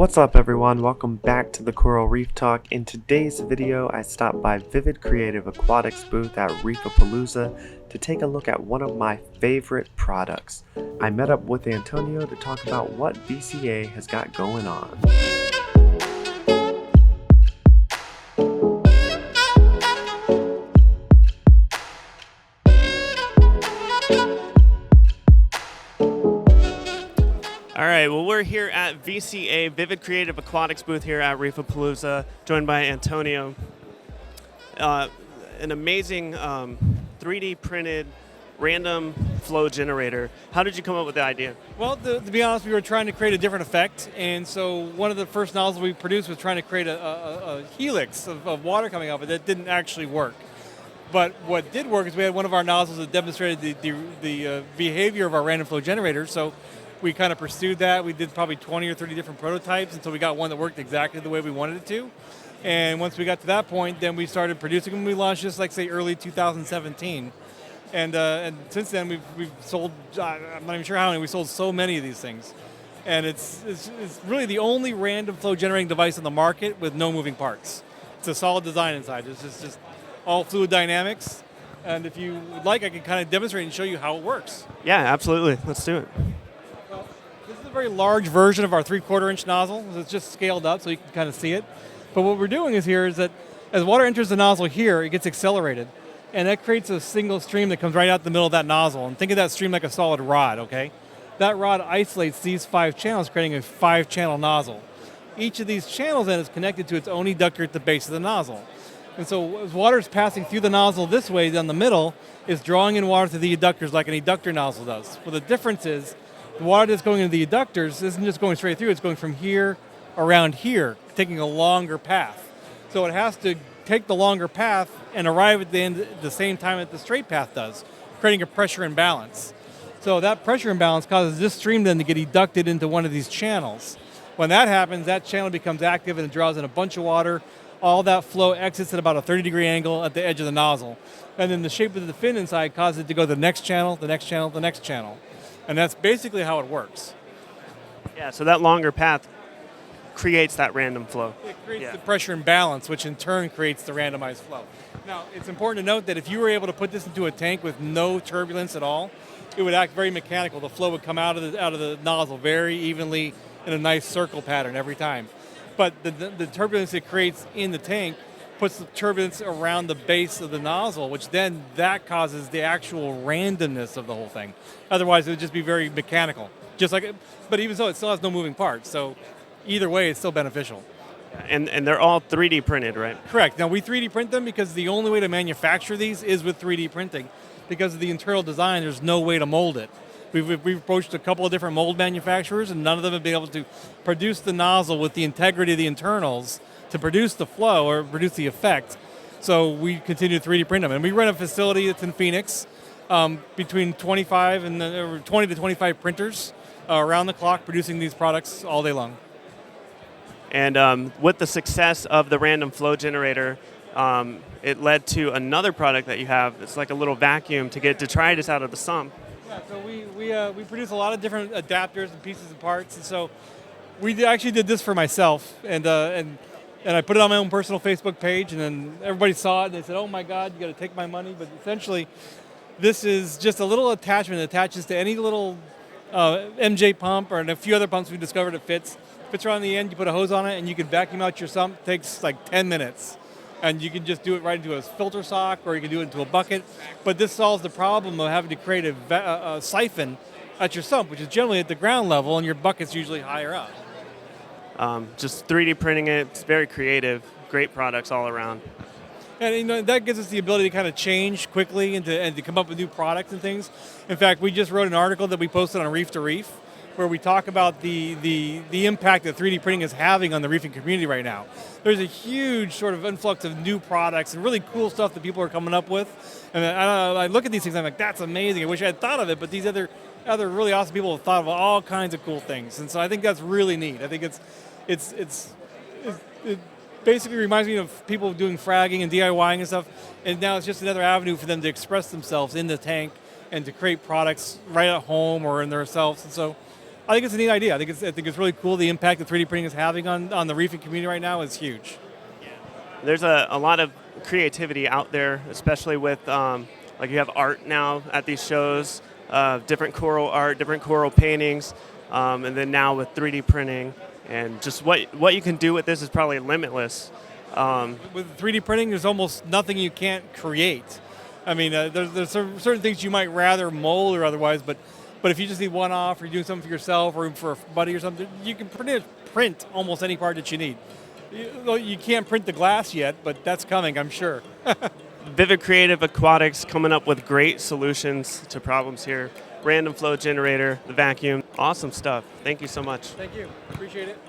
What's up everyone, welcome back to the Coral Reef Talk. In today's video I stopped by Vivid Creative Aquatics booth at ReefAPalooza to take a look at one of my favorite products. I met up with Antonio to talk about what VCA has got going on. Alright, well we're here at VCA, Vivid Creative Aquatics booth here at ReefAPalooza, joined by Antonio. An amazing 3D printed random flow generator. How did you come up with the idea? Well, to be honest, we were trying to create a different effect, and so one of the first nozzles we produced was trying to create a helix of water coming out, but that didn't actually work. But what did work is we had one of our nozzles that demonstrated the behavior of our random flow generator, so we kind of pursued that. We did probably 20 or 30 different prototypes until we got one that worked exactly the way we wanted it to. And once we got to that point, then we started producing them. We launched this, like, say, early 2017. And since then, we've sold, I'm not even sure how many, we sold so many of these things. And it's really the only random flow generating device on the market with no moving parts. It's a solid design inside. It's just all fluid dynamics. And if you would like, I can kind of demonstrate and show you how it works. Yeah, absolutely. Let's do it. This is a very large version of our 3/4 inch nozzle. It's just scaled up so you can kind of see it. But what we're doing is that as water enters the nozzle here, it gets accelerated. And that creates a single stream that comes right out the middle of that nozzle. And think of that stream like a solid rod, okay? That rod isolates these 5 channels, creating a 5-channel nozzle. Each of these channels then is connected to its own eductor at the base of the nozzle. And so as water is passing through the nozzle this way, down the middle, is drawing in water through the eductors like an eductor nozzle does. Well, the difference is the water that's going into the eductors isn't just going straight through, it's going from here around here, taking a longer path. So it has to take the longer path and arrive at the end at the same time that the straight path does, creating a pressure imbalance. So that pressure imbalance causes this stream then to get educted into one of these channels. When that happens, that channel becomes active and it draws in a bunch of water. All that flow exits at about a 30-degree angle at the edge of the nozzle. And then the shape of the fin inside causes it to go to the next channel, the next channel, the next channel. And that's basically how it works. Yeah, so that longer path creates that random flow. It creates the pressure imbalance, which in turn creates the randomized flow. Now, it's important to note that if you were able to put this into a tank with no turbulence at all, it would act very mechanical. The flow would come out of the nozzle very evenly in a nice circle pattern every time. But the turbulence it creates in the tank puts the turbulence around the base of the nozzle, which then that causes the actual randomness of the whole thing. Otherwise, it would just be very mechanical. But even so, it still has no moving parts. So either way, it's still beneficial. And they're all 3D printed, right? Correct. Now, we 3D print them because the only way to manufacture these is with 3D printing. Because of the internal design, there's no way to mold it. We've approached a couple of different mold manufacturers, and none of them have been able to produce the nozzle with the integrity of the internals to produce the flow or produce the effect. So we continue to 3D print them. And we run a facility that's in Phoenix, between 20 to 25 printers around the clock producing these products all day long. And with the success of the random flow generator, it led to another product that you have. It's like a little vacuum to get detritus out of the sump. Yeah, so we produce a lot of different adapters and pieces and parts. And so we actually did this for myself, and I put it on my own personal Facebook page, and then everybody saw it, and they said, "Oh my God, you got to take my money." But essentially, this is just a little attachment that attaches to any little MJ pump or a few other pumps we discovered it fits. Fits around the end, you put a hose on it, and you can vacuum out your sump. It takes like 10 minutes. And you can just do it right into a filter sock, or you can do it into a bucket. But this solves the problem of having to create a siphon at your sump, which is generally at the ground level, and your bucket's usually higher up. Just 3D printing it, it's very creative, great products all around. And that gives us the ability to kind of change quickly and to come up with new products and things. In fact, we just wrote an article that we posted on Reef to Reef, where we talk about the impact that 3D printing is having on the reefing community right now. There's a huge sort of influx of new products and really cool stuff that people are coming up with. And I look at these things and I'm like, that's amazing. I wish I had thought of it, but these other really awesome people have thought of all kinds of cool things. And so I think that's really neat. I think it basically reminds me of people doing fragging and DIYing and stuff. And now it's just another avenue for them to express themselves in the tank and to create products right at home or in themselves. And so I think it's a neat idea. I think it's really cool. The impact that 3D printing is having on the reefing community right now is huge. There's a lot of creativity out there, especially with like you have art now at these shows, different coral art, different coral paintings, and then now with 3D printing, and just what you can do with this is probably limitless. With 3D printing, there's almost nothing you can't create. I mean, there's certain things you might rather mold or otherwise, but if you just need one off, or you're doing something for yourself or for a buddy or something, you can print almost any part that you need. You can't print the glass yet, but that's coming, I'm sure. Vivid Creative Aquatics coming up with great solutions to problems here. Random flow generator, the vacuum, awesome stuff. Thank you so much. Thank you. Appreciate it.